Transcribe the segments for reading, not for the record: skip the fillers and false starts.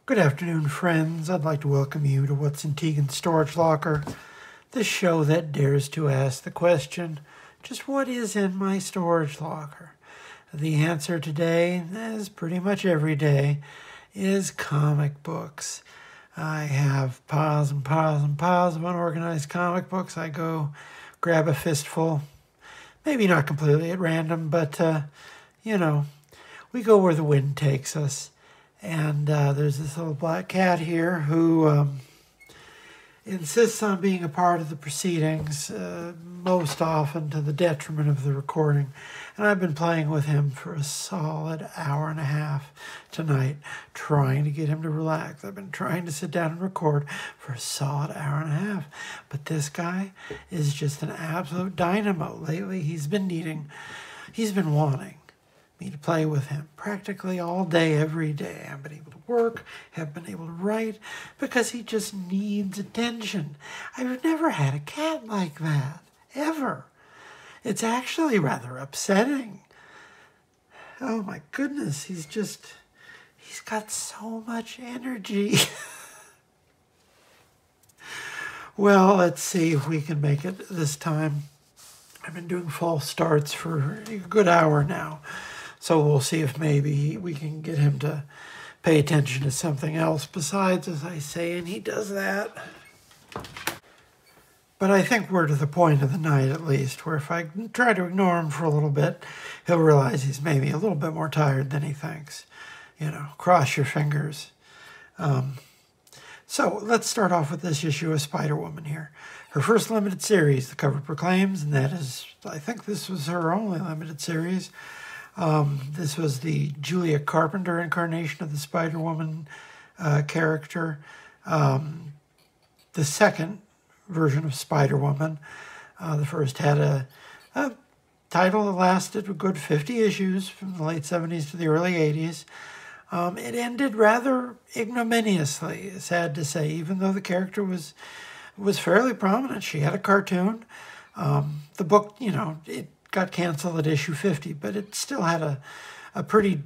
Good afternoon, friends. I'd like to welcome you to What's in Tegan's Storage Locker, the show that dares to ask the question, just what is in my storage locker? The answer today, as pretty much every day, is comic books. I have piles and piles and piles of unorganized comic books. I go grab a fistful, maybe not completely at random, but, we go where the wind takes us. And there's this little black cat here who insists on being a part of the proceedings, most often to the detriment of the recording. And I've been playing with him for a solid hour and a half tonight, trying to get him to relax. I've been trying to sit down and record for a solid hour and a half. But this guy is just an absolute dynamo. Lately, he's been wanting me to play with him practically all day, every day. I haven't been able to work, haven't been able to write, because he just needs attention. I've never had a cat like that, ever. It's actually rather upsetting. Oh my goodness, he's got so much energy. Well, let's see if we can make it this time. I've been doing false starts for a good hour now. So we'll see if maybe we can get him to pay attention to something else besides, as I say, and he does that. But I think we're to the point of the night, at least, where if I try to ignore him for a little bit, he'll realize he's maybe a little bit more tired than he thinks. Cross your fingers. So let's start off with this issue of Spider-Woman here. Her first limited series, the cover proclaims, and that is, I think this was her only limited series. This was the Julia Carpenter incarnation of the Spider-Woman character. The second version of Spider-Woman. The first had a title that lasted a good 50 issues from the late 70s to the early 80s. It ended rather ignominiously, sad to say, even though the character was fairly prominent. She had a cartoon. The book, it got canceled at issue 50, but it still had a pretty,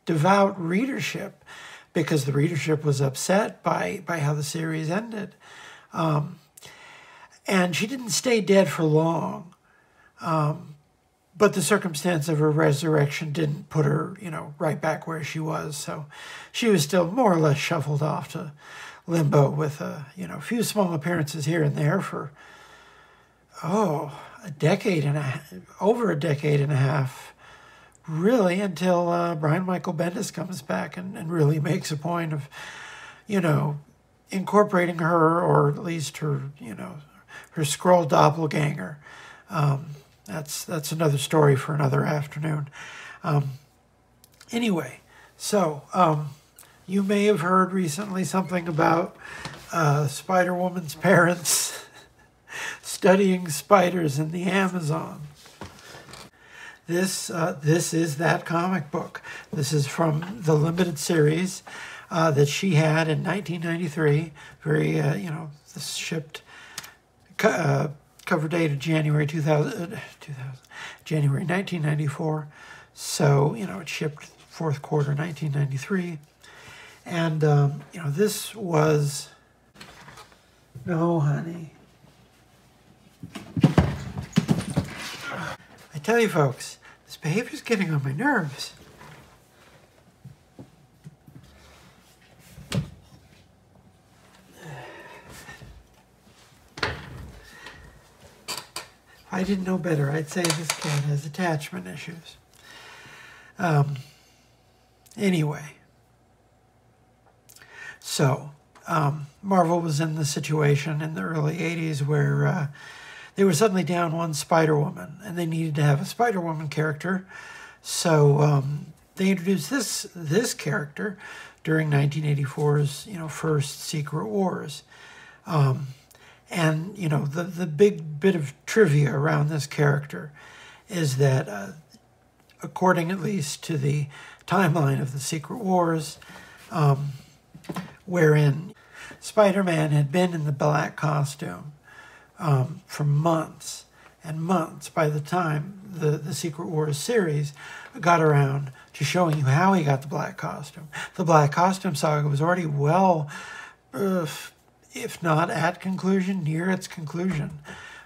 devout readership, because the readership was upset by how the series ended. And she didn't stay dead for long, but the circumstance of her resurrection didn't put her, right back where she was. So she was still more or less shuffled off to limbo with, a few small appearances here and there for, over a decade and a half, really, until Brian Michael Bendis comes back and really makes a point of, incorporating her, or at least her, her Skrull doppelganger. That's another story for another afternoon. Anyway, so you may have heard recently something about Spider-Woman's parents studying spiders in the Amazon. This is that comic book. This is from the limited series that she had in 1993. Very, this shipped, cover date of January 1994. So, it shipped fourth quarter 1993. And, this was, no, honey. I tell you, folks, this behavior's getting on my nerves. If I didn't know better, I'd say this cat has attachment issues. Anyway. So, Marvel was in the situation in the early 80s where they were suddenly down one Spider-Woman, and they needed to have a Spider-Woman character. So they introduced this character during 1984's first Secret Wars. And the big bit of trivia around this character is that according at least to the timeline of the Secret Wars, wherein Spider-Man had been in the black costume for months, and months by the time the Secret Wars series got around to showing you how he got the black costume. The black costume saga was already well, if not at conclusion, near its conclusion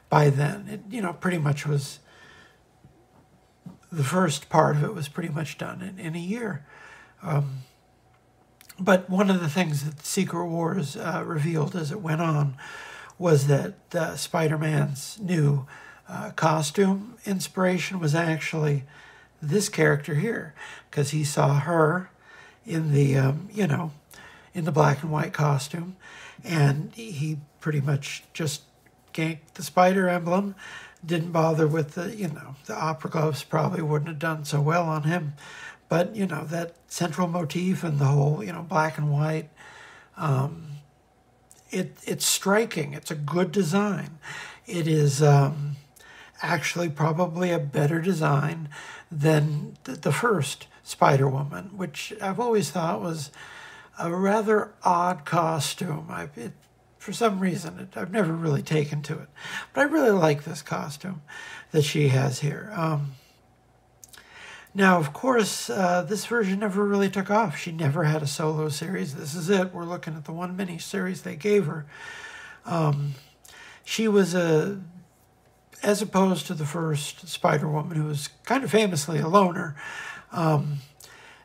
by then. It, you know, pretty much was, the first part of it was pretty much done in a year. But one of the things that the Secret Wars revealed as it went on was that Spider-Man's new costume inspiration was actually this character here, because he saw her in the, you know, in the black and white costume, and he pretty much just ganked the spider emblem, didn't bother with the, you know, the opera gloves probably wouldn't have done so well on him. But, you know, that central motif and the whole, you know, black and white, it's striking. It's a good design. It is actually probably a better design than the first Spider-Woman, which I've always thought was a rather odd costume. For some reason, I've never really taken to it. But I really like this costume that she has here. Now, of course, this version never really took off. She never had a solo series. This is it. We're looking at the one mini-series they gave her. She was as opposed to the first Spider-Woman, who was kind of famously a loner,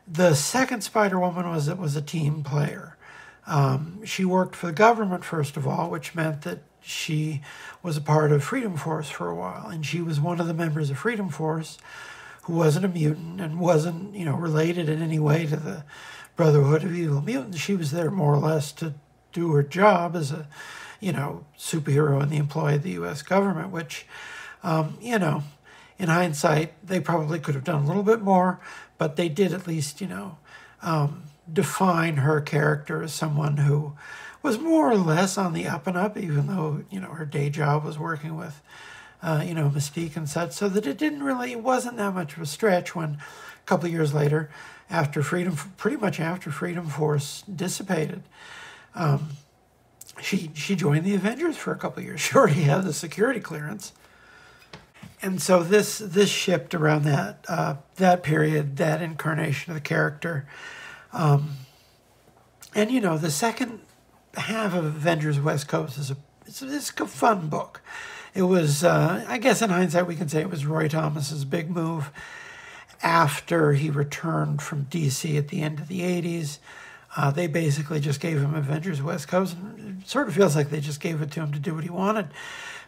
the second Spider-Woman was a team player. She worked for the government, first of all, which meant that she was a part of Freedom Force for a while, and she was one of the members of Freedom Force who wasn't a mutant and wasn't, you know, related in any way to the Brotherhood of Evil Mutants. She was there more or less to do her job as a, you know, superhero and the employee of the U.S. government, which, you know, in hindsight, they probably could have done a little bit more, but they did at least, you know, define her character as someone who was more or less on the up and up, even though, you know, her day job was working with, you know, Mystique and such, so that it wasn't that much of a stretch when a couple of years later, pretty much after Freedom Force dissipated, she joined the Avengers for a couple of years. She already had the security clearance. And so this shipped around that period, that incarnation of the character. And, you know, the second half of Avengers West Coast is a fun book. It was, I guess in hindsight, we can say it was Roy Thomas's big move after he returned from DC at the end of the 80s. They basically just gave him Avengers West Coast. And it sort of feels like they just gave it to him to do what he wanted,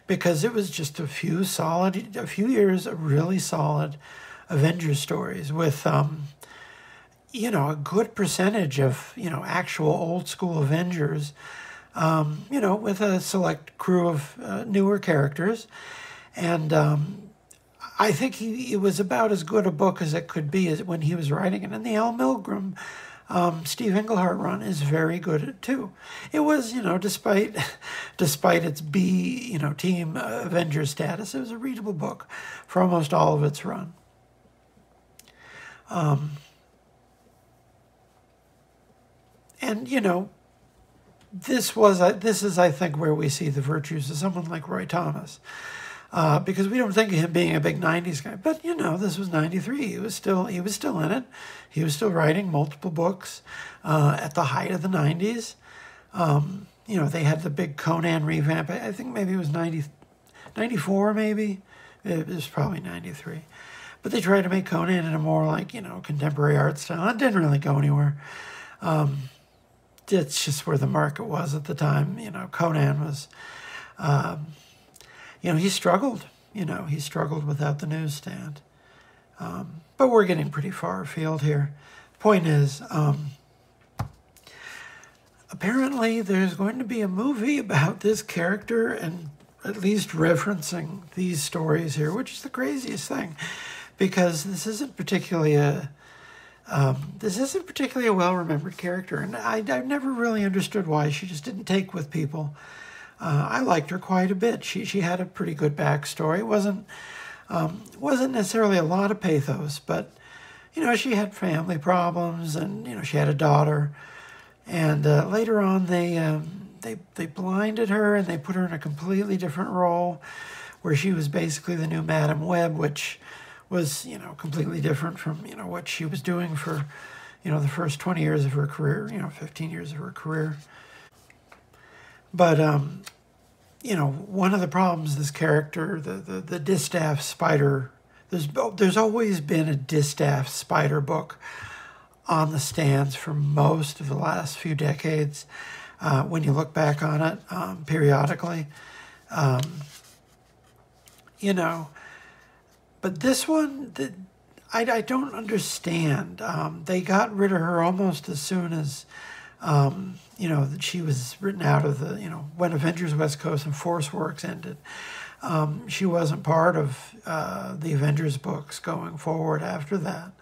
because it was just a few years of really solid Avengers stories with, you know, a good percentage of, you know, actual old school Avengers, you know, with a select crew of newer characters. And I think it was about as good a book as it could be when he was writing it. And the Al Milgrom, Steve Englehart run is very good at it too. It was, you know, despite its B, you know, team Avengers status, it was a readable book for almost all of its run. And, you know, this is, I think, where we see the virtues of someone like Roy Thomas. Because we don't think of him being a big 90s guy. But, you know, this was 93. He was still in it. He was still writing multiple books at the height of the 90s. You know, they had the big Conan revamp. I think maybe it was 94, maybe. It was probably 93. But they tried to make Conan in a more, like, you know, contemporary art style. It didn't really go anywhere. It's just where the market was at the time. You know, Conan was... you know, he struggled. You know, he struggled without the newsstand. But we're getting pretty far afield here. Point is, apparently there's going to be a movie about this character and at least referencing these stories here, which is the craziest thing, because this isn't particularly a well-remembered character, and I've never really understood why she just didn't take with people. I liked her quite a bit. She had a pretty good backstory. It wasn't necessarily a lot of pathos, but, you know, she had family problems, and, you know, she had a daughter. And later on, they blinded her, and they put her in a completely different role, where she was basically the new Madam Web, which was, completely different from, what she was doing for, the first 20 years of her career, 15 years of her career. But, one of the problems this character, the Distaff Spider, there's always been a Distaff Spider book on the stands for most of the last few decades. When you look back on it periodically, but this one, I don't understand. They got rid of her almost as soon as, that she was written out of the, when Avengers West Coast and Force Works ended. She wasn't part of the Avengers books going forward after that.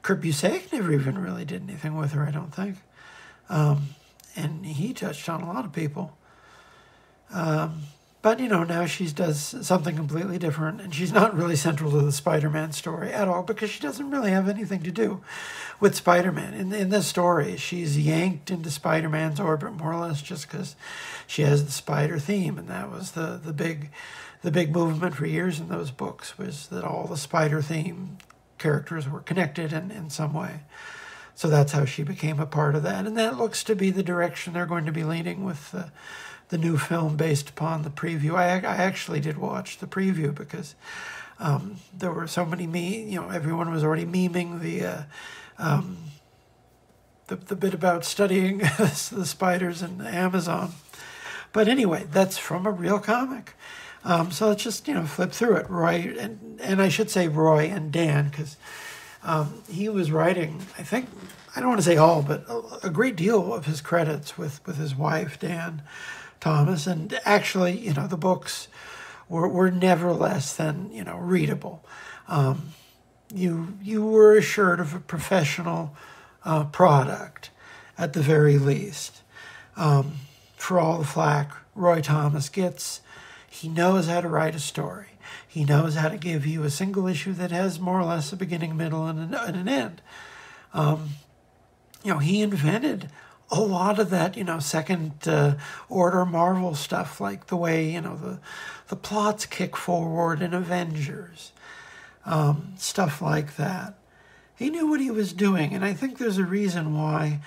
Kurt Busiek never even really did anything with her, I don't think. And he touched on a lot of people. But, now she does something completely different, and she's not really central to the Spider-Man story at all, because she doesn't really have anything to do with Spider-Man. In this story, she's yanked into Spider-Man's orbit, more or less, just because she has the spider theme, and that was the big movement for years in those books, was that all the spider theme characters were connected in some way. So that's how she became a part of that, and that looks to be the direction they're going to be leaning with the new film based upon the preview. I actually did watch the preview because there were so many everyone was already memeing the bit about studying the spiders in Amazon. But anyway, that's from a real comic. So let's just flip through it. Roy and I should say Roy and Dan, because he was writing, I think, I don't want to say all, but a great deal of his credits with his wife Dan Thomas, and actually, the books were never less than, readable. You were assured of a professional product, at the very least. For all the flack Roy Thomas gets, he knows how to write a story. He knows how to give you a single issue that has more or less a beginning, middle, and an end. He invented a lot of that, second order Marvel stuff, like the way, the plots kick forward in Avengers, stuff like that. He knew what he was doing, and I think there's a reason why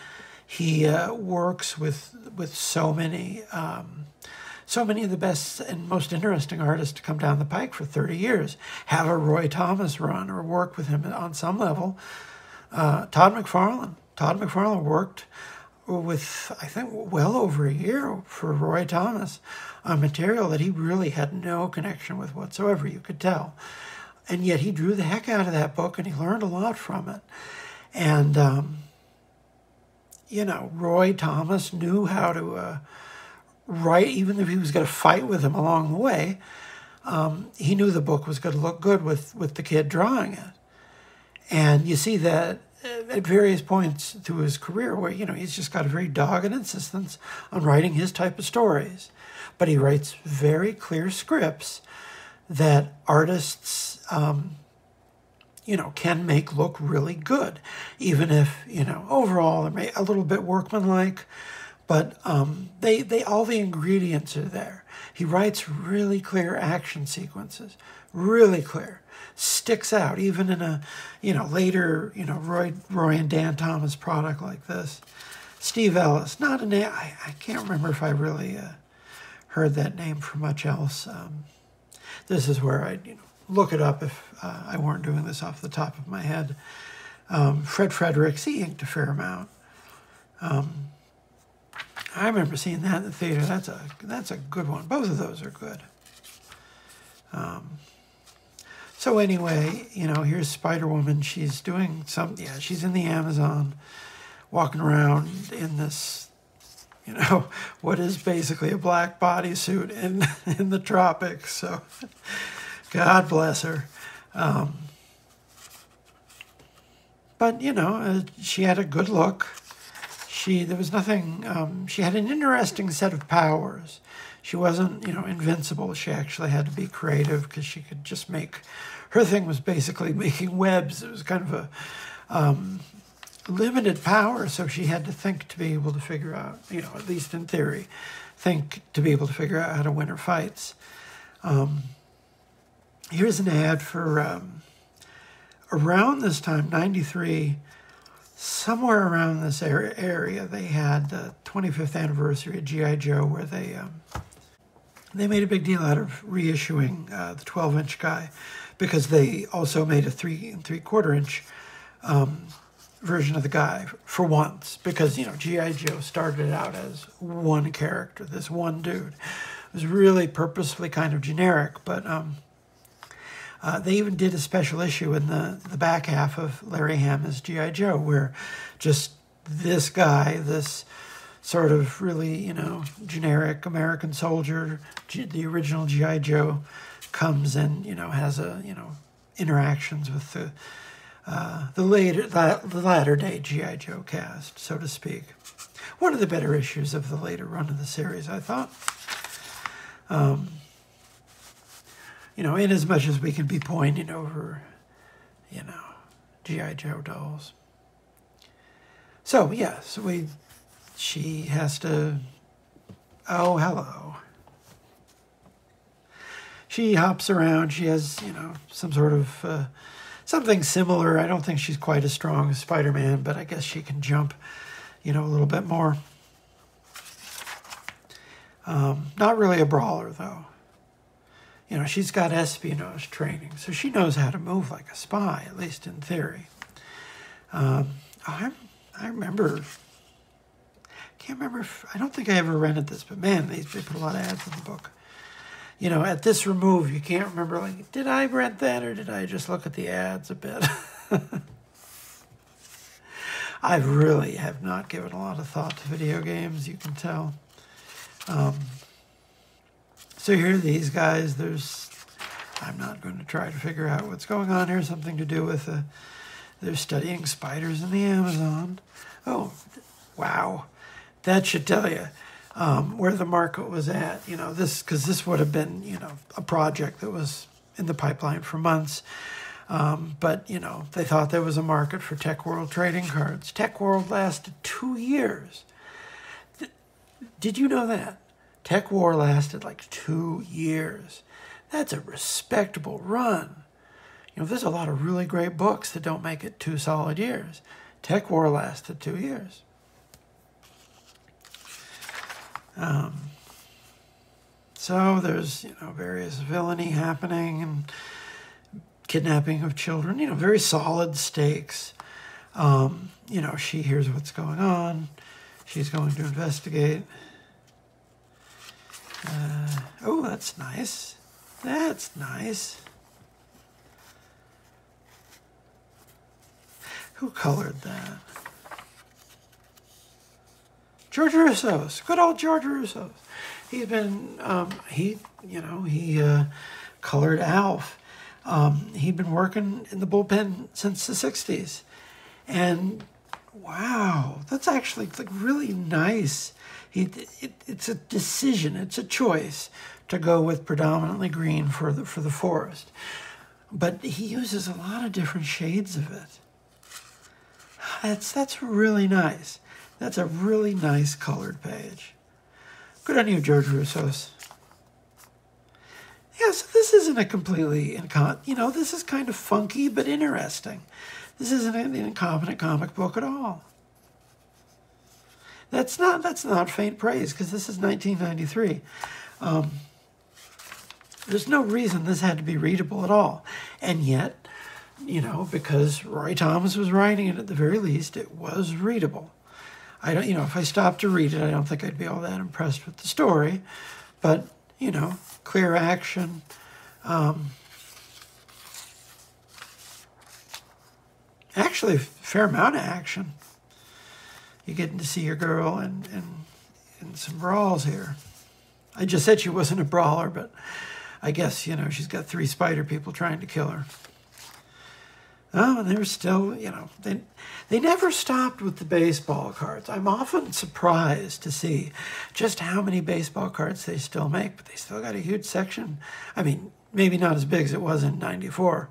he works with so many of the best and most interesting artists to come down the pike for 30 years. Have a Roy Thomas run or work with him on some level. Todd McFarlane worked with, I think, well over a year for Roy Thomas on material that he really had no connection with whatsoever, you could tell. And yet he drew the heck out of that book, and he learned a lot from it. And, Roy Thomas knew how to write, even if he was going to fight with him along the way. He knew the book was going to look good with the kid drawing it. And you see that at various points through his career where, he's just got a very dogged insistence on writing his type of stories. But he writes very clear scripts that artists, can make look really good. Even if, overall they're a little bit workmanlike, but they all the ingredients are there. He writes really clear action sequences, really clear. Sticks out, even in a, later, Roy and Dan Thomas product like this. Steve Ellis, not a name, I can't remember if I really heard that name for much else. This is where I'd, look it up if I weren't doing this off the top of my head. Fred Fredericks, he inked a fair amount. I remember seeing that in the theater. That's a good one. Both of those are good. So anyway, here's Spider-Woman. She's doing she's in the Amazon, walking around in this, what is basically a black bodysuit in the tropics. So God bless her. But, she had a good look. There was nothing, she had an interesting set of powers. She wasn't, invincible. She actually had to be creative because she could just her thing was basically making webs. It was kind of a limited power, so she had to think to be able to figure out, at least in theory, think to be able to figure out how to win her fights. Here's an ad for around this time, 93, somewhere around this area, they had the 25th anniversary of G.I. Joe, where they made a big deal out of reissuing the 12-inch guy, because they also made a 3 3/4-inch version of the guy for once, because, you know, G.I. Joe started out as one character, this one dude. It was really purposefully kind of generic, but they even did a special issue in the back half of Larry Hama's G.I. Joe, where just this guy, this sort of really, you know, generic American soldier, the original G.I. Joe, comes and, you know, has a, you know, interactions with the latter day G.I. Joe cast, so to speak. One of the better issues of the later run of the series, I thought. You know, in as much as we can be pointing over, you know, G.I. Joe dolls. So, yes, she has to, oh, hello. She hops around. She has, you know, some sort of, something similar. I don't think she's quite as strong as Spider-Man, but I guess she can jump, you know, a little bit more. Not really a brawler, though. You know, she's got espionage training, so she knows how to move like a spy, at least in theory. I remember, can't remember if, I don't think I ever rented this, but man, they put a lot of ads in the book. You know, at this remove, you can't remember, like, did I rent that or did I just look at the ads a bit? I really have not given a lot of thought to video games, you can tell. So here are these guys. I'm not going to try to figure out what's going on here. Something to do with, they're studying spiders in the Amazon. Oh, wow. That should tell you where the market was at. You know, because this would have been, you know, a project that was in the pipeline for months. But, you know, they thought there was a market for Tech World trading cards. Tech World lasted 2 years. Did you know that? Tech War lasted like 2 years. That's a respectable run. You know, there's a lot of really great books that don't make it 2 solid years. Tech War lasted 2 years. So there's, you know, various villainy happening and kidnapping of children, you know, very solid stakes. You know, she hears what's going on. She's going to investigate. Oh, that's nice. That's nice. Who colored that? George Russos. Good old George Russos. He's been, he colored Alf. He'd been working in the bullpen since the 60s. And wow, that's actually like really nice. It's a decision, it's a choice to go with predominantly green for the forest. But he uses a lot of different shades of it. That's really nice. That's a really nice colored page. Good on you, George Russos. Yeah, so this isn't a completely, you know, this is kind of funky but interesting. This isn't an incompetent comic book at all. That's not faint praise, because this is 1993. There's no reason this had to be readable at all. And yet, you know, because Roy Thomas was writing it, at the very least, it was readable. I don't, you know, if I stopped to read it, I don't think I'd be all that impressed with the story. But, you know, clear action. Actually, a fair amount of action. You're getting to see your girl in some brawls here. I just said she wasn't a brawler, but I guess, you know, she's got 3 spider people trying to kill her. Oh, and they were still, you know, they never stopped with the baseball cards. I'm often surprised to see just how many baseball cards they still make, but they still got a huge section. I mean, maybe not as big as it was in 94,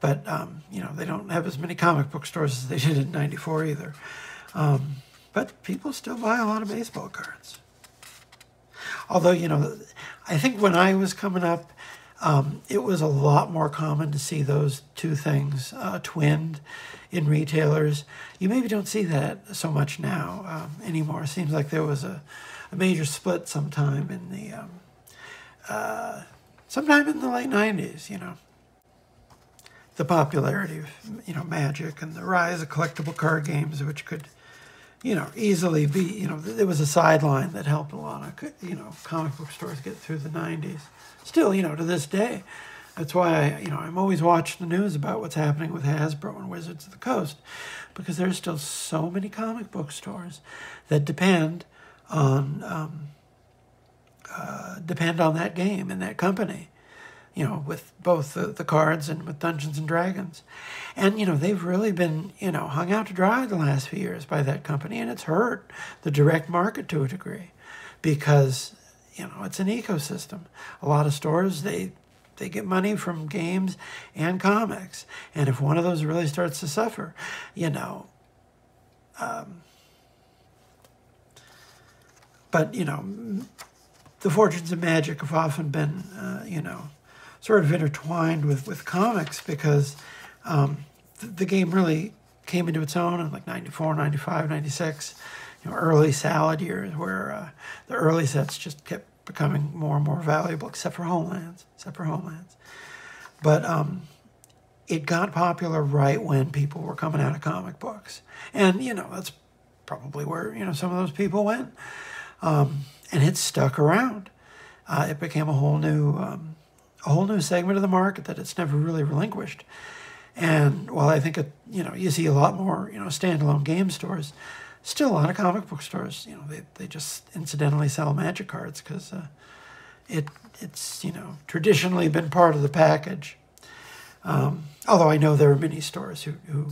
but, you know, they don't have as many comic book stores as they did in 94 either. But people still buy a lot of baseball cards. Although, you know, I think when I was coming up, it was a lot more common to see those two things twinned in retailers. You maybe don't see that so much now anymore. It seems like there was a major split sometime in the late 90s, you know. The popularity of, you know, Magic and the rise of collectible card games, which could, you know, easily be, you know, there was a sideline that helped a lot of, you know, comic book stores get through the 90s. Still, you know, to this day. That's why, you know, I'm always watching the news about what's happening with Hasbro and Wizards of the Coast, because there's still so many comic book stores that depend on that game and that company, you know, with both the cards and with Dungeons and Dragons. And, you know, they've really been, you know, hung out to dry the last few years by that company, and it's hurt the direct market to a degree because, you know, it's an ecosystem. A lot of stores, they get money from games and comics. And if one of those really starts to suffer, you know, but, you know, the fortunes of Magic have often been, you know, sort of intertwined with comics because the game really came into its own in like 94, 95, 96, you know, early salad years where the early sets just kept becoming more and more valuable, except for Homelands. But it got popular right when people were coming out of comic books. And, you know, that's probably where, you know, some of those people went. And it stuck around. It became a whole new segment of the market that it's never really relinquished. And while I think, you know, you see a lot more, you know, standalone game stores, still a lot of comic book stores, you know, they just incidentally sell Magic cards because it's, you know, traditionally been part of the package. Although I know there are many stores who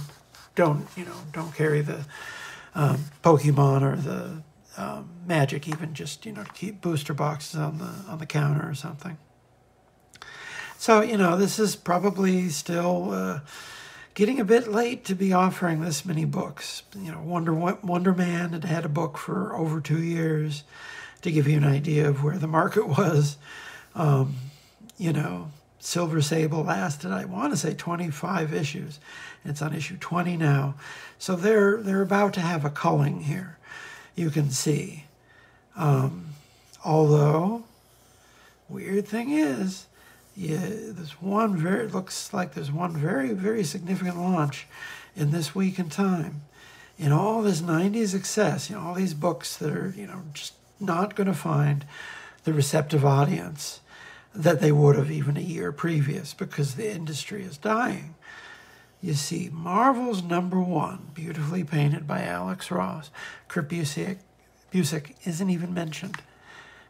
don't, you know, don't carry the Pokemon or the Magic, even just, you know, to keep booster boxes on the counter or something. So, you know, this is probably still getting a bit late to be offering this many books. You know, Wonder Man had a book for over 2 years to give you an idea of where the market was. You know, Silver Sable lasted, I want to say, 25 issues. It's on issue 20 now. So they're about to have a culling here, you can see. Although, weird thing is, yeah, it looks like there's one very, very significant launch in this week in time. In all this 90s excess, you know, all these books that are, you know, just not going to find the receptive audience that they would have even a year previous because the industry is dying. You see Marvel's #1, beautifully painted by Alex Ross. Kurt Busiek isn't even mentioned.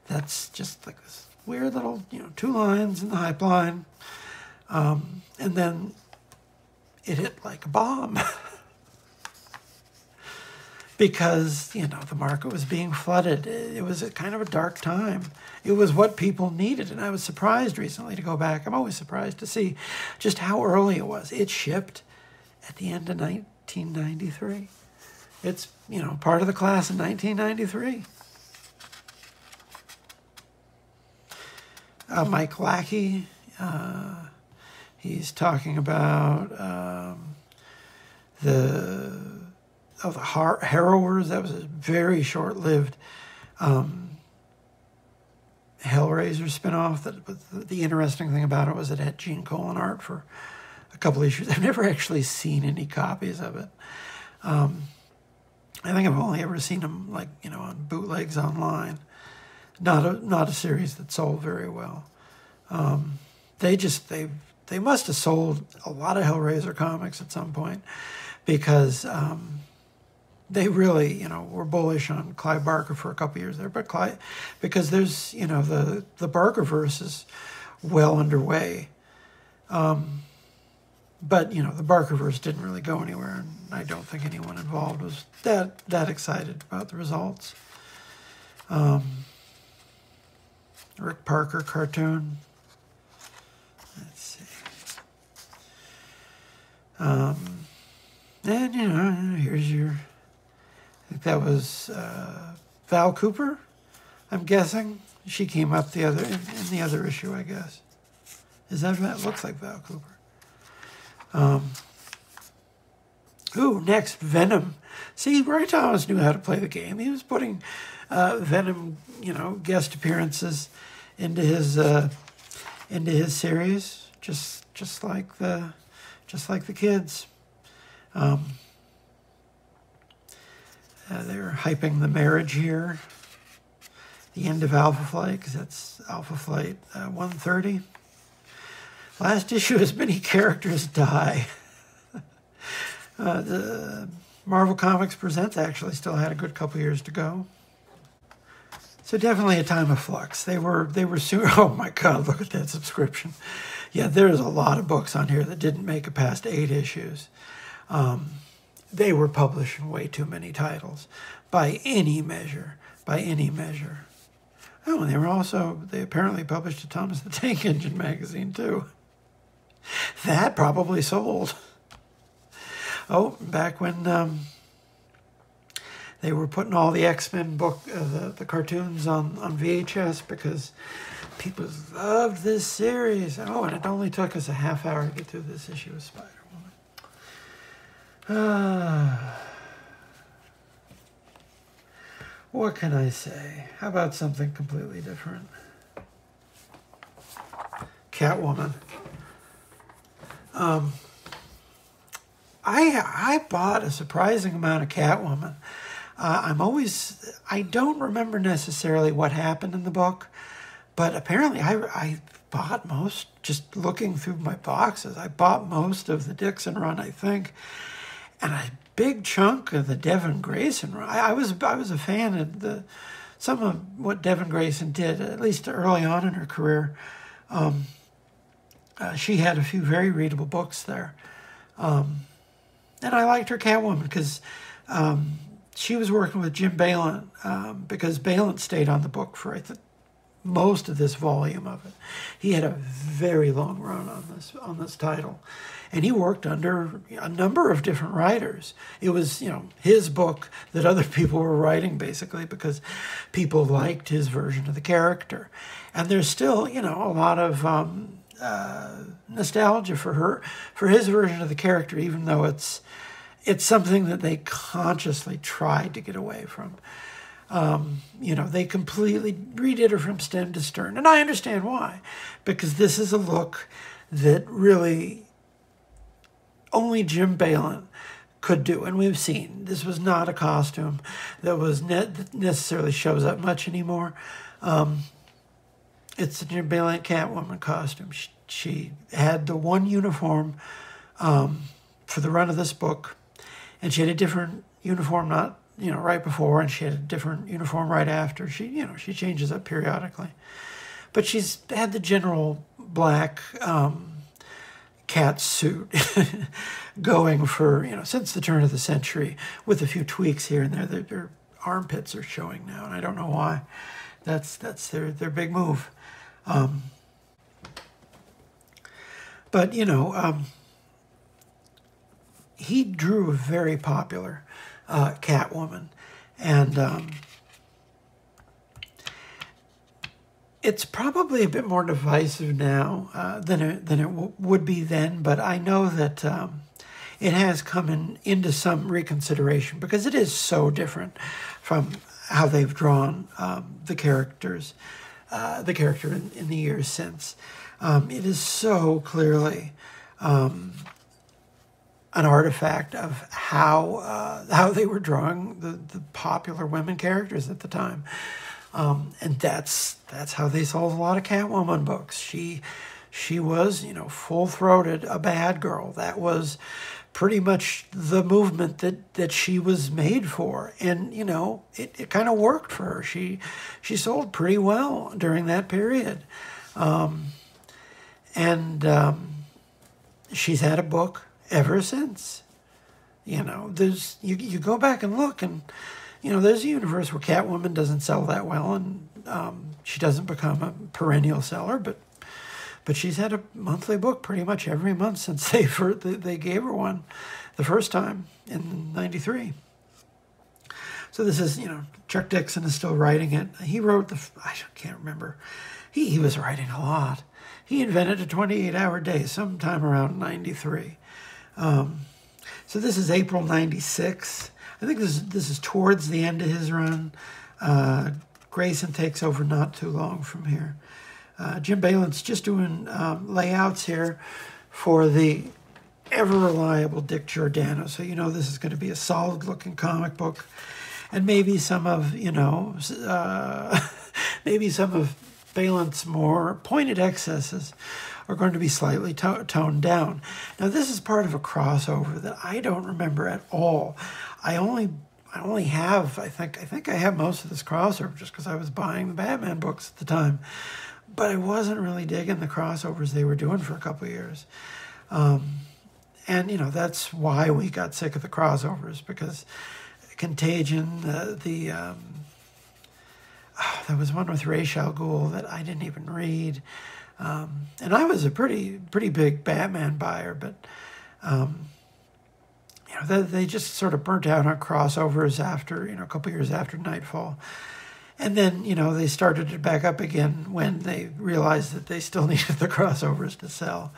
That's just like this weird little, you know, 2 lines in the hype line. And then it hit like a bomb. Because, you know, the market was being flooded. It was a kind of a dark time. It was what people needed. And I was surprised recently to go back. I'm always surprised to see just how early it was. It shipped at the end of 1993. It's, you know, part of the class in 1993. Mike Lackey, he's talking about the Harrowers. That was a very short-lived Hellraiser spinoff. The interesting thing about it was it had Gene Colan art for a couple issues. I've never actually seen any copies of it. I think I've only ever seen them, like, you know, on bootlegs online. Not a series that sold very well. They must have sold a lot of Hellraiser comics at some point because they really, you know, were bullish on Clive Barker for a couple years there. But because there's, you know, the Barkerverse is well underway. But, you know, the Barkerverse didn't really go anywhere, and I don't think anyone involved was that excited about the results. Rick Parker cartoon. Let's see. And, you know, here's your, I think that was Val Cooper, I'm guessing. She came up the other in the other issue, I guess. Is that what it looks like, Val Cooper? Ooh, next, Venom. See, Roy Thomas knew how to play the game. He was putting Venom, guest appearances into his series, just like the kids. They're hyping the marriage here. The end of Alpha Flight, because that's Alpha Flight 130. Last issue, as many characters die. The Marvel Comics Presents actually still had a good couple years to go. So definitely a time of flux. They were soon. Oh my God! Look at that subscription. Yeah, there's a lot of books on here that didn't make it past 8 issues. They were publishing way too many titles, by any measure. By any measure. Oh, and they apparently published a Thomas the Tank Engine magazine too. That probably sold. Oh, back when they were putting all the X-Men the cartoons on VHS because people loved this series. Oh, and it only took us a half hour to get through this issue of Spider-Woman. What can I say? How about something completely different? Catwoman. I bought a surprising amount of Catwoman. I don't remember necessarily what happened in the book, but apparently I bought most, just looking through my boxes, I bought most of the Dixon run, I think, and a big chunk of the Devin Grayson run. I was a fan of some of what Devin Grayson did, at least early on in her career. She had a few very readable books there. And I liked her Catwoman because she was working with Jim Balent because Balent stayed on the book for, I think, most of this volume of it. He had a very long run on this title. And he worked under a number of different writers. It was, his book that other people were writing, basically, because people liked his version of the character. And there's still, a lot of nostalgia for his version of the character, even though it's something that they consciously tried to get away from. They completely redid her from stem to stern. And I understand why. Because this is a look that really only Jim Balent could do. And we've seen this was not a costume that was necessarily shows up much anymore. It's the Jim Balent Catwoman costume. She had the one uniform for the run of this book. And she had a different uniform, right before, and she had a different uniform right after. She changes up periodically. But she's had the general black cat suit going for, since the turn of the century, with a few tweaks here and there. Their armpits are showing now, and I don't know why. That's their big move. But, he drew a very popular Catwoman, and it's probably a bit more divisive now than it would be then, but I know that it has come into some reconsideration because it is so different from how they've drawn the character in the years since. It is so clearly an artifact of how they were drawing the popular women characters at the time. And that's how they sold a lot of Catwoman books. She was, full-throated a bad girl. That was pretty much the movement that she was made for. And, it kind of worked for her. She sold pretty well during that period. She's had a book ever since. There's you go back and look, and there's a universe where Catwoman doesn't sell that well, and she doesn't become a perennial seller, but she's had a monthly book pretty much every month since they gave her one the first time in '93. So this is, Chuck Dixon is still writing it. He wrote I can't remember. He was writing a lot. He invented a 28-hour day sometime around 93. So this is April 96. I think this is towards the end of his run. Grayson takes over not too long from here. Jim Balent's just doing layouts here for the ever-reliable Dick Giordano. So this is going to be a solid-looking comic book. And maybe some of, maybe some of Balent's more pointed excesses are going to be slightly toned down. Now, this is part of a crossover that I don't remember at all. I only have, I think I have most of this crossover just because I was buying the Batman books at the time. But I wasn't really digging the crossovers they were doing for a couple of years. And, that's why we got sick of the crossovers, because Contagion, there was one with Ra's al Ghul that I didn't even read. And I was a pretty big Batman buyer, but, they just sort of burnt out on crossovers after, a couple years after Nightfall. And then, they started it back up again when they realized that they still needed the crossovers to sell.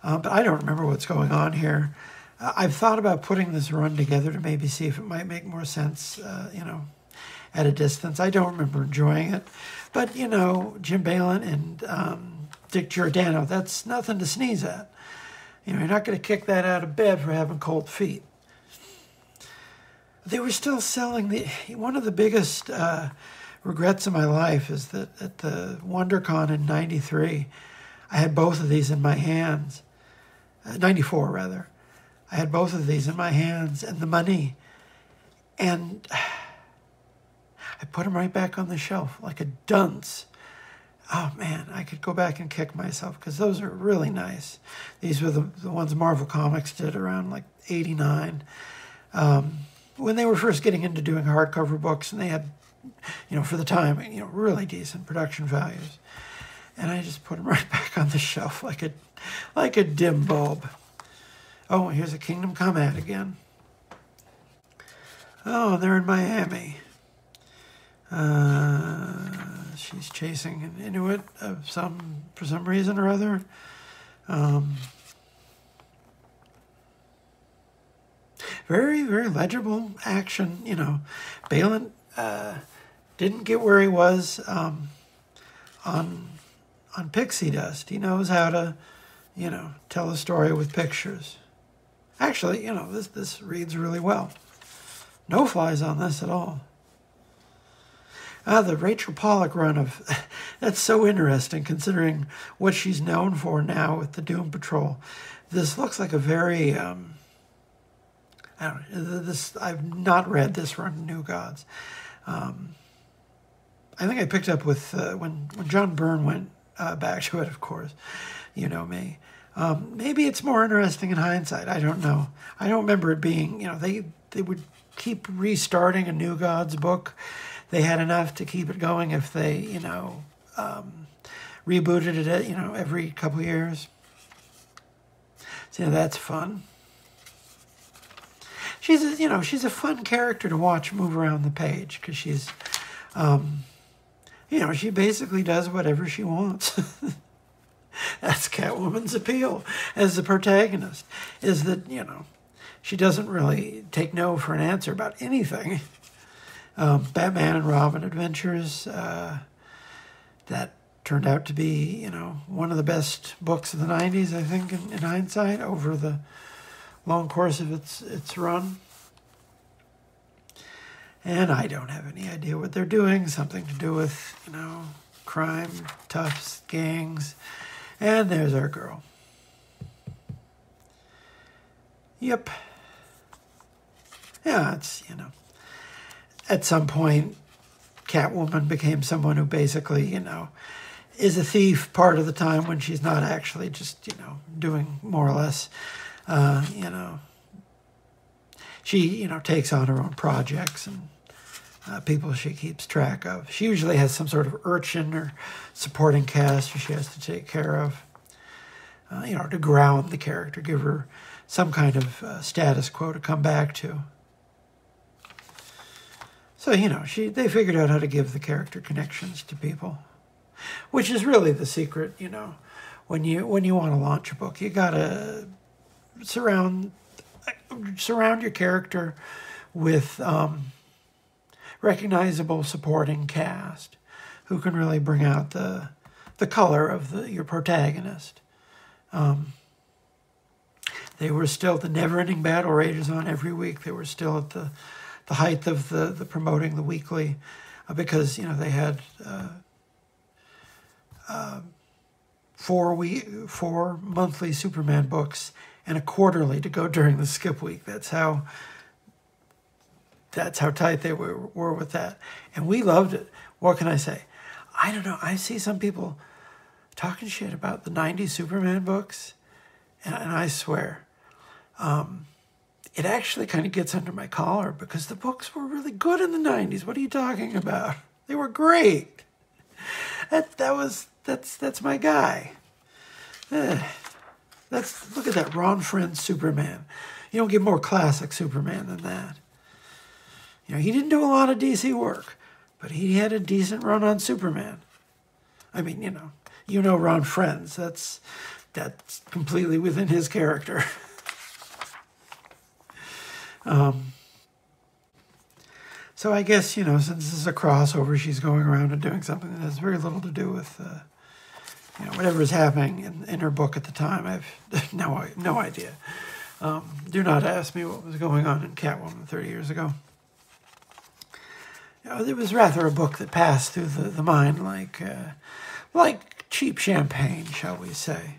But I don't remember what's going on here. I've thought about putting this run together to maybe see if it might make more sense, at a distance. I don't remember enjoying it. But, Jim Balent and Dick Giordano, that's nothing to sneeze at. You're not going to kick that out of bed for having cold feet. They were still selling one of the biggest regrets of my life is that at the WonderCon in 93, I had both of these in my hands. 94, rather. I had both of these in my hands and the money. And I put them right back on the shelf like a dunce. Oh, man, I could go back and kick myself because those are really nice. These were the ones Marvel Comics did around like 89. When they were first getting into doing hardcover books, and they had, for the time, really decent production values. And I just put them right back on the shelf like a dim bulb. Oh, here's a Kingdom Come ad again. Oh, they're in Miami. She's chasing an Inuit for some reason or other. Very, very legible action. Balent didn't get where he was on pixie dust. He knows how to, tell a story with pictures. Actually, this reads really well. No flies on this at all. The Rachel Pollack run of... That's so interesting, considering what she's known for now with the Doom Patrol. This looks like a very... I don't know. I've not read this run, New Gods. I think I picked up with... when John Byrne went back to it, of course. You know me. Maybe it's more interesting in hindsight. I don't know. I don't remember it being... They would keep restarting a New Gods book. They had enough to keep it going if they, rebooted it, every couple of years. So, that's fun. She's a fun character to watch move around the page because she's, she basically does whatever she wants. That's Catwoman's appeal as the protagonist, is that, she doesn't really take no for an answer about anything. Batman and Robin Adventures, that turned out to be, one of the best books of the 90s, I think, in hindsight, over the long course of its run. And I don't have any idea what they're doing. Something to do with, crime, toughs, gangs. And there's our girl. Yep. Yeah, it's, at some point, Catwoman became someone who basically, is a thief part of the time when she's not actually just, doing more or less, she, takes on her own projects and people she keeps track of. She usually has some sort of urchin or supporting cast she has to take care of, to ground the character, give her some kind of status quo to come back to. So, they figured out how to give the character connections to people, which is really the secret, when you want to launch a book. You got to surround your character with recognizable supporting cast who can really bring out the color of your protagonist. They were still, the never-ending battle rages on every week. They were still at the height of the promoting the weekly, because they had 4 monthly Superman books and a quarterly to go during the skip week. That's how tight they were with that, and we loved it. What can I say? I don't know. I see some people talking shit about the '90s Superman books, and I swear, it actually kind of gets under my collar, because the books were really good in the '90s. What are you talking about? They were great. That's my guy. Look at that Ron Friend Superman. You don't get more classic Superman than that. He didn't do a lot of DC work, but he had a decent run on Superman. I mean, Ron Friends. That's completely within his character. So I guess, since this is a crossover, she's going around and doing something that has very little to do with, whatever is happening in her book at the time. I've no idea. Do not ask me what was going on in Catwoman 30 years ago. It was rather a book that passed through the mind like cheap champagne, shall we say.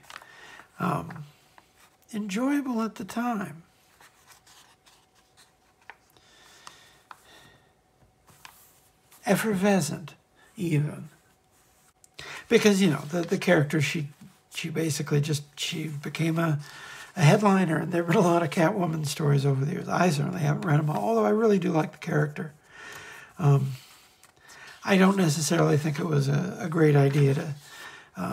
Enjoyable at the time. Effervescent, even. Because, the character, she basically she became a headliner, and there have been a lot of Catwoman stories over the years. I certainly haven't read them all, although I really do like the character. I don't necessarily think it was a great idea to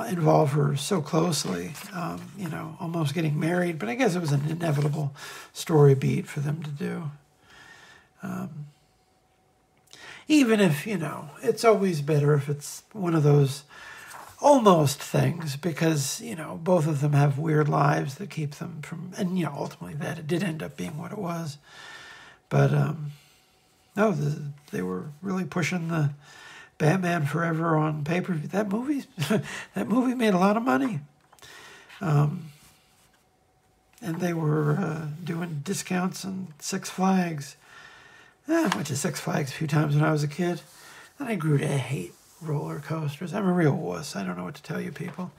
involve her so closely, almost getting married, but I guess it was an inevitable story beat for them to do. Even if, it's always better if it's one of those almost things, because, both of them have weird lives that keep them from, and, ultimately that it did end up being what it was. But, no, they were really pushing the Batman Forever on pay-per-view. That movie made a lot of money. And they were doing discounts on Six Flags. I went to Six Flags a few times when I was a kid, and I grew to hate roller coasters. I'm a real wuss. I don't know what to tell you people.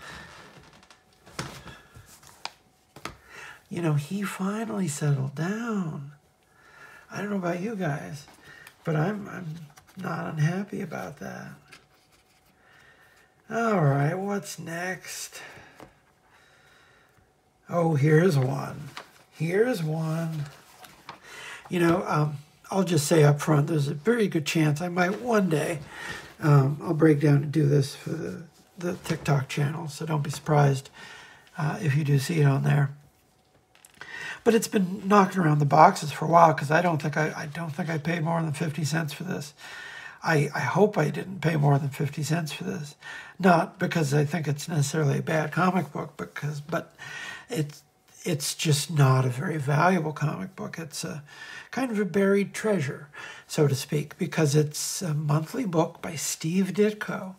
He finally settled down. I don't know about you guys, but I'm not unhappy about that. All right, what's next? Oh, here's one. I'll just say up front, there's a very good chance I might one day, I'll break down and do this for the TikTok channel, so don't be surprised if you do see it on there. But it's been knocking around the boxes for a while, because I don't think I paid more than 50 cents for this. I hope I didn't pay more than 50 cents for this. Not because I think it's necessarily a bad comic book, but it's just not a very valuable comic book. It's a kind of a buried treasure, so to speak, because it's a monthly book by Steve Ditko.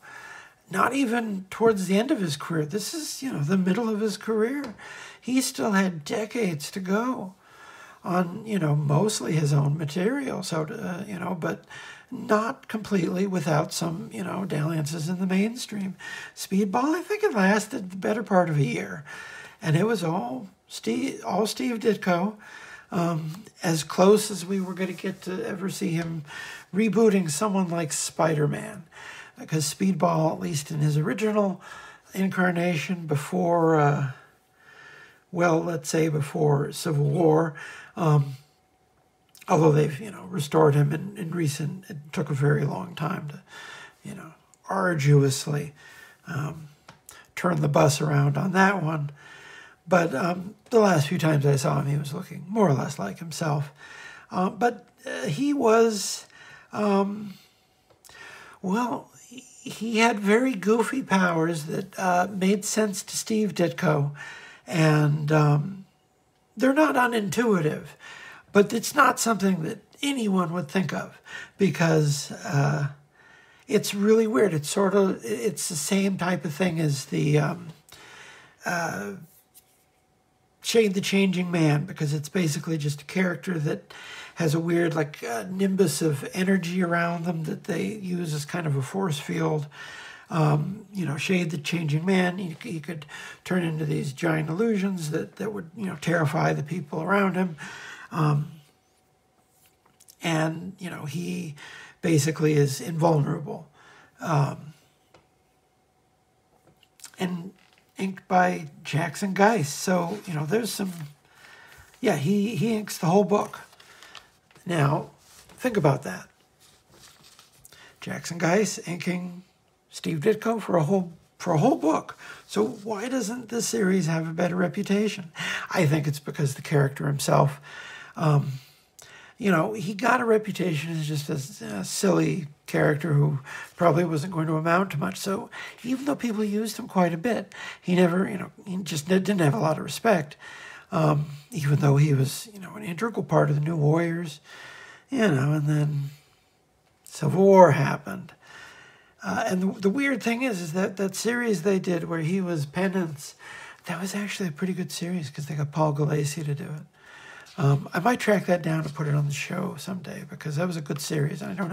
Not even towards the end of his career. This is, the middle of his career. He still had decades to go on, mostly his own material, but not completely without some, dalliances in the mainstream. Speedball, I think it lasted the better part of a year. And it was all Steve Ditko, as close as we were going to get to ever see him rebooting someone like Spider-Man. Because Speedball, at least in his original incarnation before, let's say before Civil War, although they've, restored him in recent, it took a very long time to, arduously turn the bus around on that one. But the last few times I saw him, he was looking more or less like himself. But he was Well, he had very goofy powers that made sense to Steve Ditko, and they're not unintuitive, but it's not something that anyone would think of because it's really weird. It's the same type of thing as the Shade the Changing Man, because it's basically just a character that has a weird nimbus of energy around them that they use as kind of a force field. Shade the Changing Man, he could turn into these giant illusions that would, terrify the people around him. And he basically is invulnerable. And inked by Jackson Geist. So, there's some... Yeah, he inks the whole book. Now, think about that. Jackson Geist inking Steve Ditko for a whole book. So why doesn't this series have a better reputation? I think it's because the character himself, he got a reputation as just a silly character who probably wasn't going to amount to much. So even though people used him quite a bit, he never, he just didn't have a lot of respect. Even though he was, an integral part of the New Warriors, and then Civil War happened. And the weird thing is that series they did where he was Penance, that was actually a pretty good series because they got Paul Gulacy to do it. I might track that down and put it on the show someday because that was a good series. I don't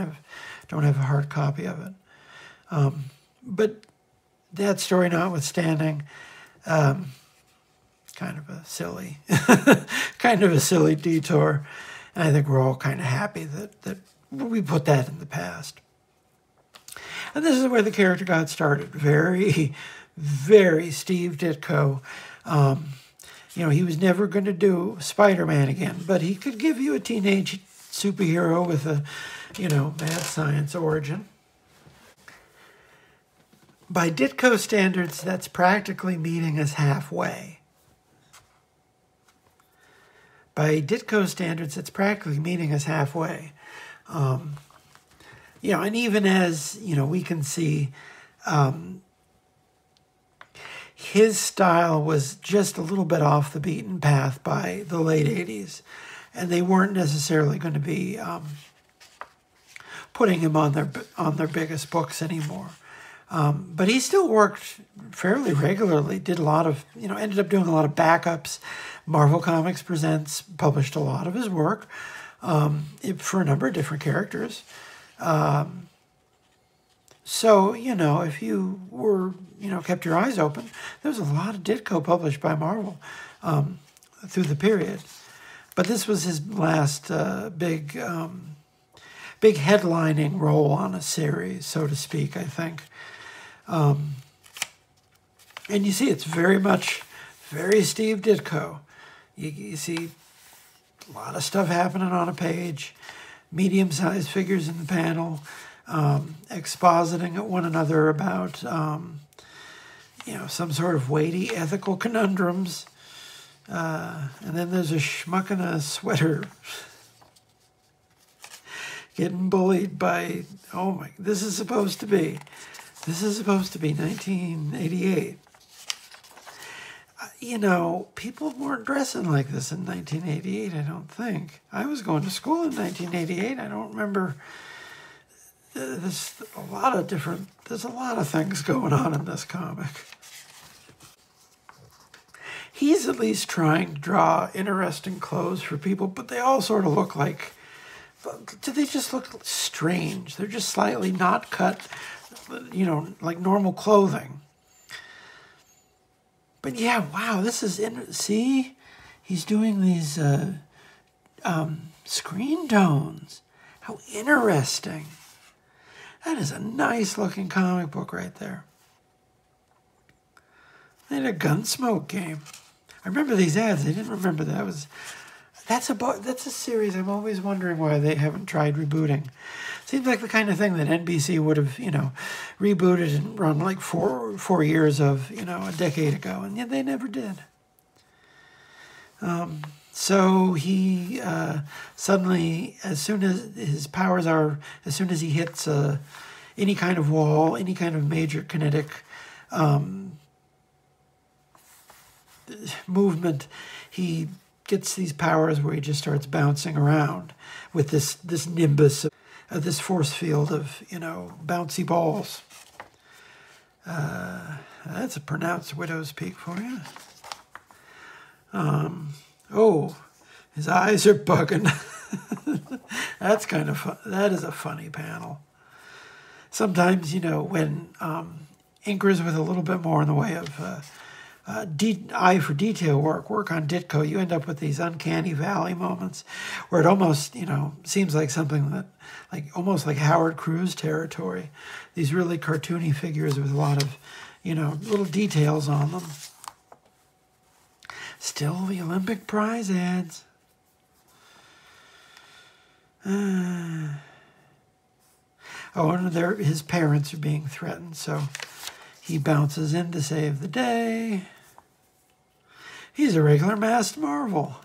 have a hard copy of it. But that story notwithstanding, kind of a silly detour. And I think we're all kind of happy that we put that in the past. And this is where the character got started. Very, very Steve Ditko. He was never going to do Spider-Man again, but he could give you a teenage superhero with a, mad science origin. By Ditko standards, that's practically meeting us halfway. By Ditko standards, it's practically meeting us halfway. And even as, we can see, his style was just a little bit off the beaten path by the late 80s. And they weren't necessarily going to be putting him on their biggest books anymore. But he still worked fairly regularly, did a lot of, ended up doing a lot of backups. Marvel Comics Presents published a lot of his work for a number of different characters. So, if you were, kept your eyes open, there was a lot of Ditko published by Marvel through the period. But this was his last big headlining role on a series, so to speak, I think. And you see, it's very Steve Ditko. You see a lot of stuff happening on a page, medium-sized figures in the panel, expositing at one another about, some sort of weighty ethical conundrums. And then there's a schmuck in a sweater getting bullied by, this is supposed to be 1988. People weren't dressing like this in 1988, I don't think. I was going to school in 1988. I don't remember. There's a lot of things going on in this comic. He's at least trying to draw interesting clothes for people, but they all sort of look like, they just look strange. They're just slightly not cut, like normal clothing. But yeah, wow, this is, see? He's doing these screen tones. How interesting. That is a nice looking comic book right there. They had a Gunsmoke game. I remember these ads. I didn't remember that's a series I'm always wondering why they haven't tried rebooting. Seems like the kind of thing that NBC would have, rebooted and run like four years of, a decade ago, and yet they never did. So he suddenly, as soon as his powers are, as soon as he hits any kind of wall, any kind of major kinetic movement, he gets these powers where he just starts bouncing around with this nimbus, this force field of, bouncy balls. That's a pronounced widow's peak for you. Oh, his eyes are bugging. That's kind of fun. That is a funny panel. Sometimes, when inkers with a little bit more in the way of eye for detail work on Ditko, you end up with these uncanny valley moments where it almost, seems like something that, almost like Howard Cruz territory. These really cartoony figures with a lot of, little details on them. Still the Olympic prize ads. And his parents are being threatened, so he bounces in to save the day. He's a regular masked Marvel.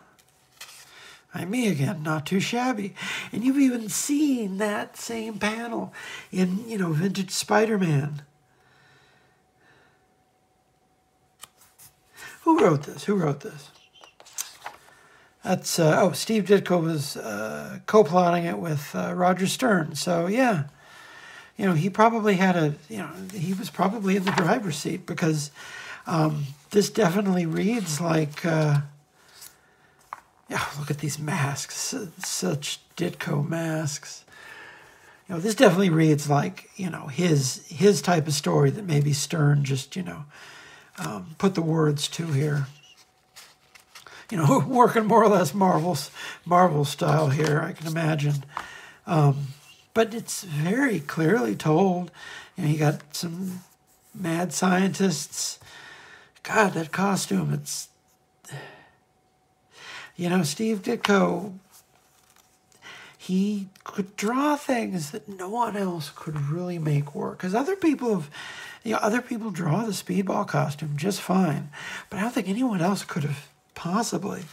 I'm me again, not too shabby. And you've even seen that same panel in, vintage Spider-Man. Who wrote this? That's, Steve Ditko was co-plotting it with Roger Stern. So, yeah, he probably had he was probably in the driver's seat because this definitely reads like, look at these masks, such Ditko masks. This definitely reads like, his type of story that maybe Stern just, put the words to here. Working more or less Marvel style here, I can imagine. But it's very clearly told. You got some mad scientists. God, that costume, it's... Steve Ditko, he could draw things that no one else could really make work. Because other people draw the Speedball costume just fine. But I don't think anyone else could have possibly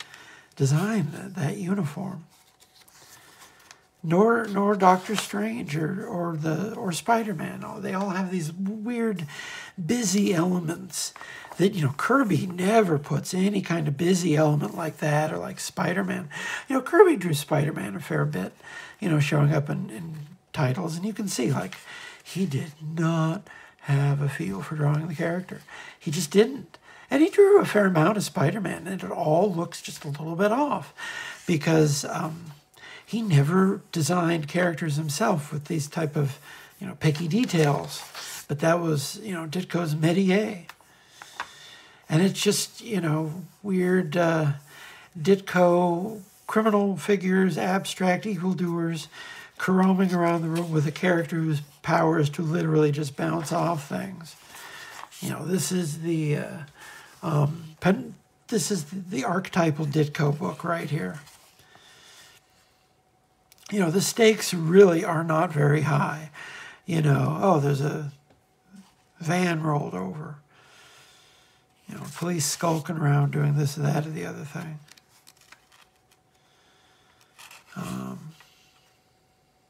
designed that uniform. Nor Doctor Strange or Spider-Man. Oh, they all have these weird busy elements that, Kirby never puts any kind of busy element like that, or like Spider-Man. Kirby drew Spider-Man a fair bit, showing up in titles, and you can see, he did not have a feel for drawing the character. He just didn't. And he drew a fair amount of Spider-Man, and it all looks just a little bit off because he never designed characters himself with these type of, picky details. But that was, Ditko's métier. And it's just, weird Ditko criminal figures, abstract evildoers, roaming around the room with a character whose power is to literally just bounce off things. This is the archetypal Ditko book right here. The stakes really are not very high. There's a van rolled over. Police skulking around doing this, that, or the other thing.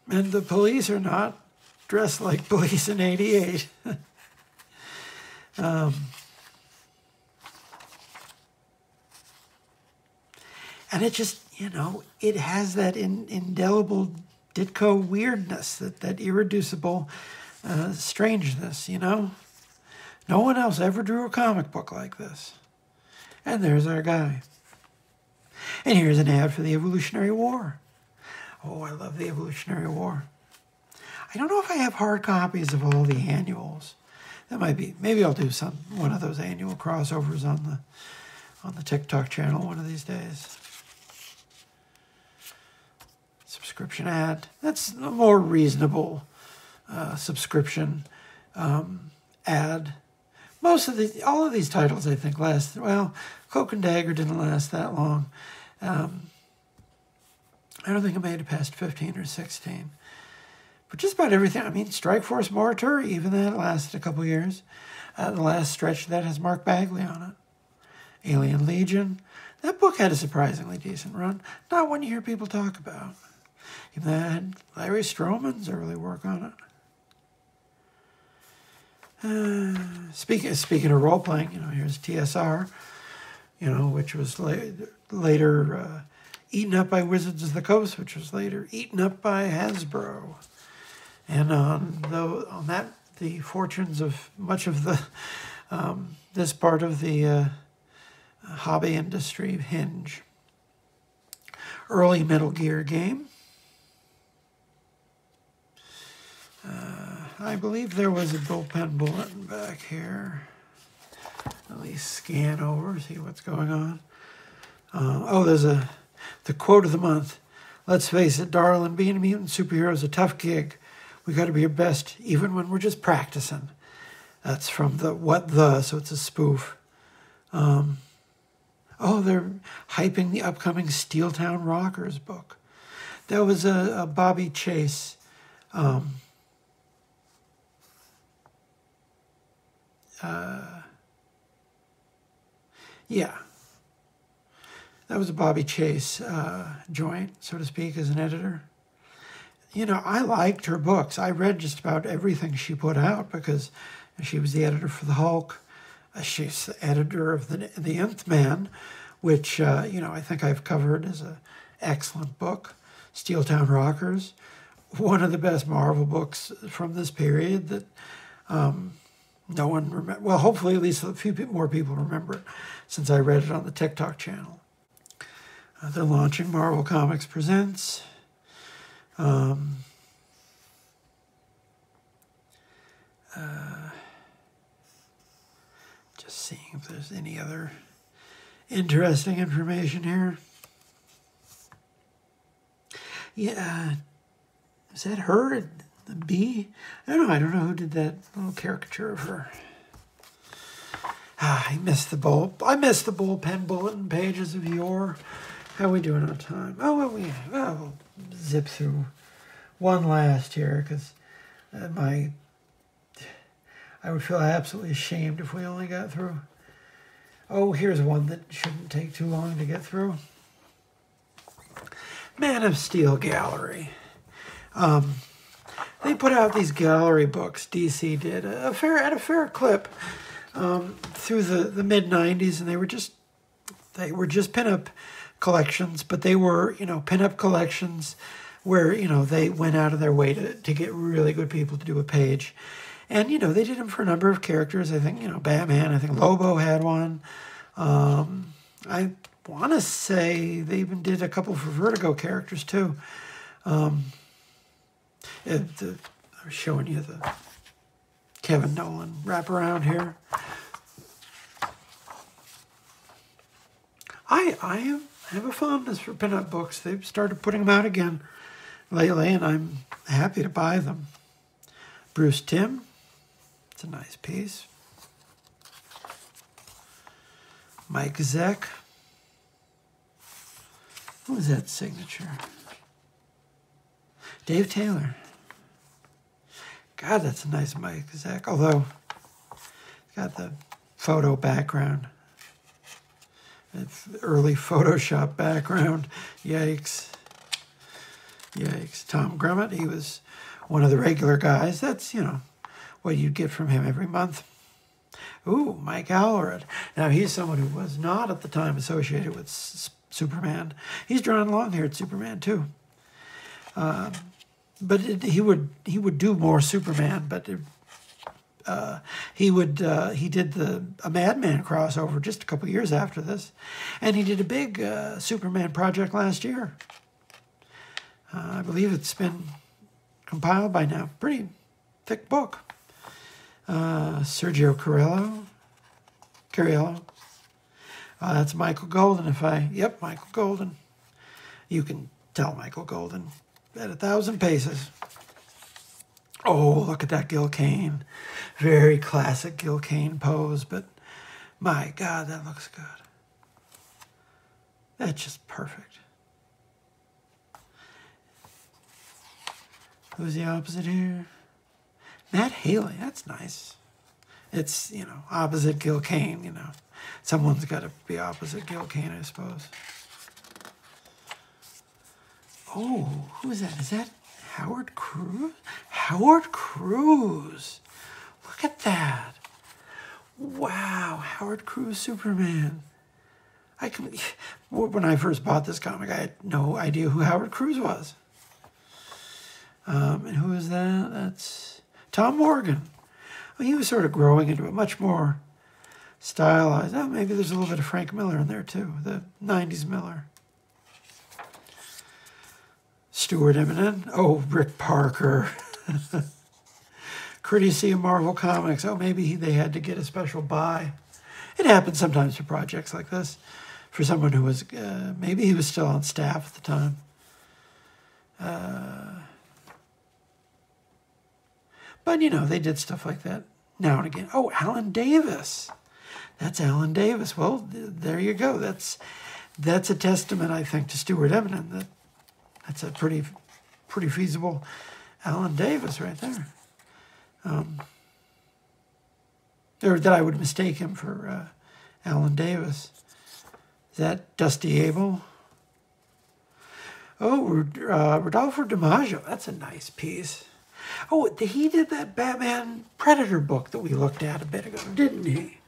And the police are not dressed like police in '88. And it just, it has that indelible Ditko weirdness, that irreducible strangeness, No one else ever drew a comic book like this. And there's our guy. And here's an ad for the Evolutionary War. Oh, I love the Evolutionary War. I don't know if I have hard copies of all the annuals. That might be, maybe I'll do one of those annual crossovers on the TikTok channel one of these days. Subscription ad. That's a more reasonable subscription ad. All of these titles, I think, last, well, Cloak and Dagger didn't last that long. I don't think it made it past 15 or 16. But just about everything, Strike Force Morituri, even that lasted a couple years. The last stretch of that has Mark Bagley on it. Alien Legion, That book had a surprisingly decent run. Not one you hear people talk about. Even had Larry Stroman's early work on it. Speaking of role playing, here's TSR, which was later eaten up by Wizards of the Coast, which was later eaten up by Hasbro. And on that, the fortunes of much of the this part of the hobby industry hinge. Early Metal Gear game. I believe there was a bullpen bulletin back here. At least scan over, see what's going on. There's the quote of the month. Let's face it, darling, being a mutant superhero is a tough gig. We got to be our best, even when we're just practicing. That's from so it's a spoof. They're hyping the upcoming Steeltown Rockers book. That was a Bobby Chase. That was a Bobby Chase joint, so to speak, as an editor. I liked her books. I read just about everything she put out because she was the editor for The Hulk. She's the editor of The Nth Man, which, I think I've covered as an excellent book. Steeltown Rockers, one of the best Marvel books from this period that no one remember. Well, hopefully at least a few more people remember it since I read it on the TikTok channel. They're launching Marvel Comics Presents. Just seeing if there's any other interesting information here. Yeah, is that her? The bee? I don't know who did that little caricature of her. I missed the bullpen bulletin pages of yore. How are we doing on time? We'll zip through one last here because I would feel absolutely ashamed if we only got through. Here's one that shouldn't take too long to get through. Man of Steel Gallery. They put out these gallery books, DC did, at a fair clip through the mid-90s, and they were just pinup collections, but they were, pinup collections where, they went out of their way to get really good people to do a page. And, they did them for a number of characters. I think, Batman, I think Lobo had one. I want to say they even did a couple for Vertigo characters, too. I'm showing you the Kevin Nolan wraparound here. I have a fondness for pinup books. They've started putting them out again lately, and I'm happy to buy them. Bruce Timm. It's a nice piece. Mike Zeck. What was that signature? Dave Taylor. God, that's a nice Mike Zeck. Although, it's got the photo background. Early Photoshop background. Yikes. Yikes. Tom Grummett, he was one of the regular guys. That's, what you'd get from him every month. Ooh, Mike Allred. Now, he's someone who was not at the time associated with Superman. He's drawn long-haired Superman, too. But he would do more Superman, but he did a Madman crossover just a couple years after this, and he did a big Superman project last year. I believe it's been compiled by now. Pretty thick book. Sergio Cariello. That's Michael Golden. Michael Golden. You can tell Michael Golden at 1,000 paces. Oh, look at that Gil Kane. Very classic Gil Kane pose, but my God, that looks good. That's just perfect. Who's the opposite here? Matt Haley, that's nice. It's, you know, opposite Gil Kane, you know. Someone's got to be opposite Gil Kane, I suppose. Oh, who is that? Is that Howard Cruz? Howard Cruz. Look at that. Wow, Howard Cruz Superman. When I first bought this comic, I had no idea who Howard Cruz was. And who is that? That's Tom Morgan. Well, he was sort of growing into a much more stylized. Oh, maybe there's a little bit of Frank Miller in there too, the 90s Miller. Stuart Eminem. Oh, Rick Parker. Courtesy of Marvel Comics. Oh, maybe they had to get a special buy. It happens sometimes for projects like this. For someone who was, maybe he was still on staff at the time. But, you know, they did stuff like that now and again. Oh, Alan Davis. That's Alan Davis. Well, there you go. That's a testament, I think, to Stuart Eminem. That's a pretty feasible Alan Davis right there. Or that I would mistake him for Alan Davis. Is that Dusty Abel? Oh, Rodolfo DiMaggio. That's a nice piece. Oh, he did that Batman Predator book that we looked at a bit ago, didn't he?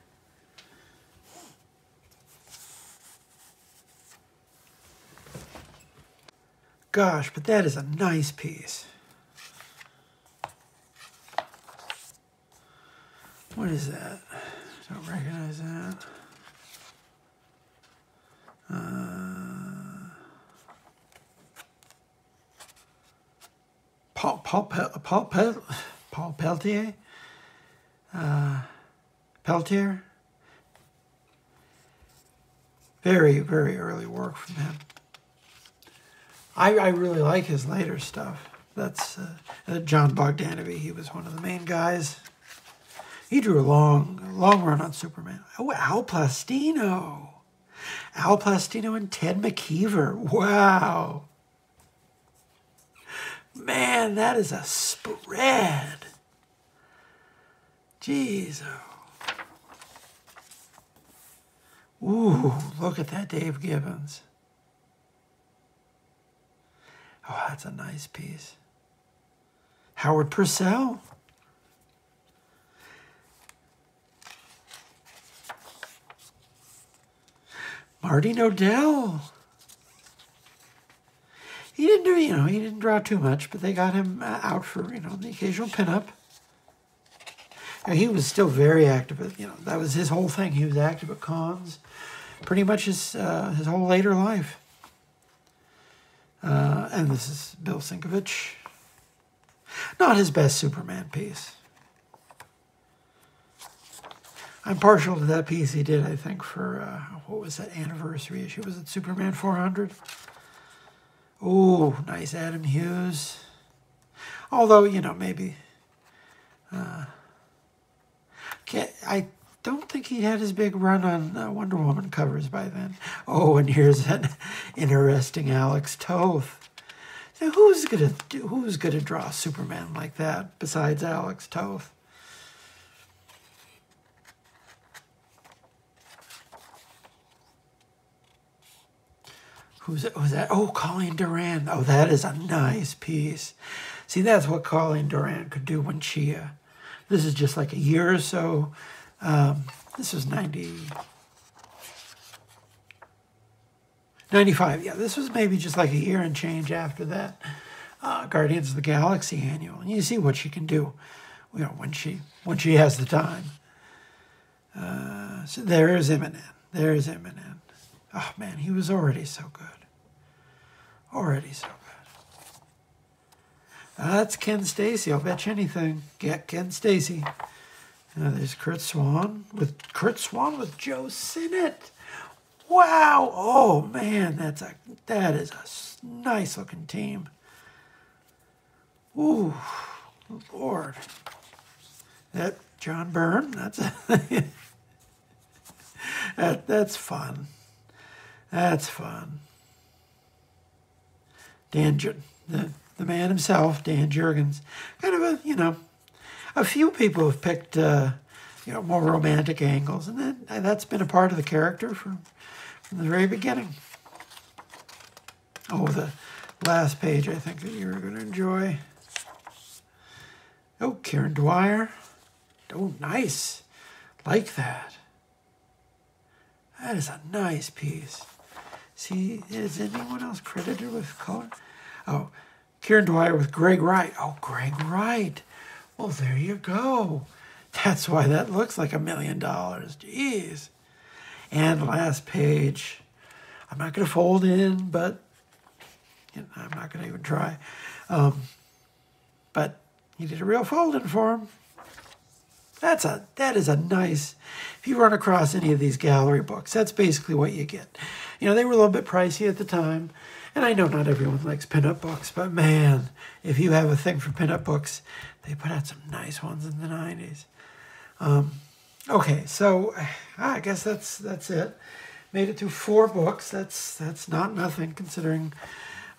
Gosh, but that is a nice piece. What is that? Don't recognize that. Paul Peltier? Peltier? Very, very early work from him. I really like his later stuff. That's John Bogdanovich. He was one of the main guys. He drew a long run on Superman. Oh, Al Plastino. Al Plastino and Ted McKeever. Wow. Man, that is a spread. Jeez. Ooh, look at that Dave Gibbons. Oh, that's a nice piece. Howard Purcell. Marty Nodell. He didn't do, he didn't draw too much, but they got him out for, the occasional pinup. And he was still very active at, that was his whole thing. He was active at cons pretty much his whole later life. And this is Bill Sienkiewicz. Not his best Superman piece. I'm partial to that piece he did, I think, for, what was that anniversary issue? Was it Superman 400? Oh, nice Adam Hughes. Although, maybe... I don't think he had his big run on Wonder Woman covers by then. Oh, and here's an interesting Alex Toth. So who's gonna draw Superman like that besides Alex Toth? Who's that? Oh, Colleen Doran. Oh, that is a nice piece. See, that's what Colleen Doran could do when she... this is just like a year or so. This was 95. Yeah, this was maybe just like a year and change after that Guardians of the Galaxy annual. And you see what she can do, when she has the time. So there's Eminem. There's Eminem. Oh, man, he was already so good. Already so good. That's Ken Stacy. I'll bet you anything. Get Ken Stacy. There's Kurt Swan with Joe Sinnott. Wow. Oh, man, that is a nice looking team. Ooh, Lord. That John Byrne. That's fun. That's fun. The man himself, Dan Jurgens. Kind of a few people have picked more romantic angles. And then that's been a part of the character from the very beginning. Oh, the last page I think that you're going to enjoy. Oh, Karen Dwyer. Oh, nice. Like that. That is a nice piece. See, is anyone else credited with color? Oh, Karen Dwyer with Greg Wright. Oh, Greg Wright. Well, there you go. That's why that looks like $1 million. Jeez. And last page. I'm not going to fold in, but I'm not going to even try. But he did a real fold-in for him. That is a nice, if you run across any of these gallery books, that's basically what you get. They were a little bit pricey at the time, and I know not everyone likes pinup books, but man, if you have a thing for pinup books, they put out some nice ones in the 90s. Okay, so I guess that's it. Made it through 4 books. That's not nothing considering,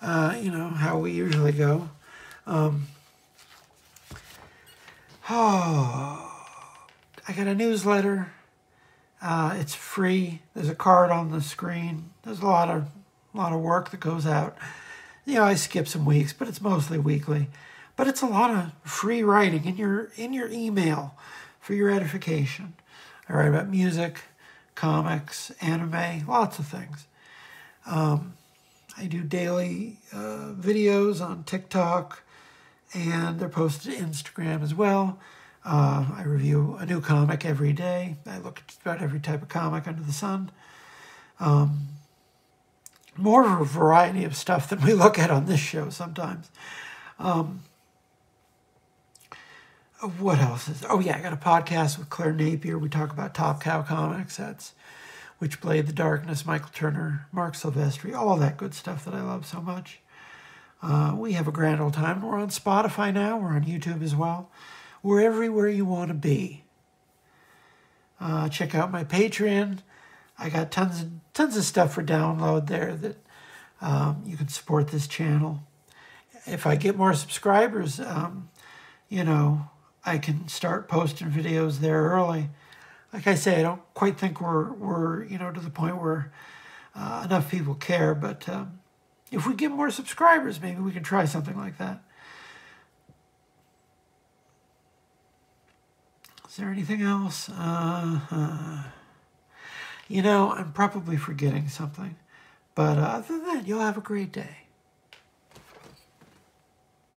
how we usually go. I got a newsletter. It's free. There's a card on the screen. There's a lot of work that goes out. I skip some weeks, but it's mostly weekly. But it's a lot of free writing in your email for your edification. I write about music, comics, anime, lots of things. I do daily videos on TikTok, and they're posted to Instagram as well. I review a new comic every day. I look at just about every type of comic under the sun. More of a variety of stuff than we look at on this show sometimes. What else is... Oh, yeah, I got a podcast with Claire Napier. We talk about Top Cow Comics. That's Witchblade, The Darkness, Michael Turner, Mark Silvestri, all that good stuff that I love so much. We have a grand old time. We're on Spotify now. We're on YouTube as well. We're everywhere you want to be. Check out my Patreon. I got tons of stuff for download there that you can support this channel. If I get more subscribers, I can start posting videos there early. Like I say, I don't quite think we're to the point where enough people care, but if we get more subscribers, maybe we can try something like that. Is there anything else? I'm probably forgetting something. But other than that, you'll have a great day.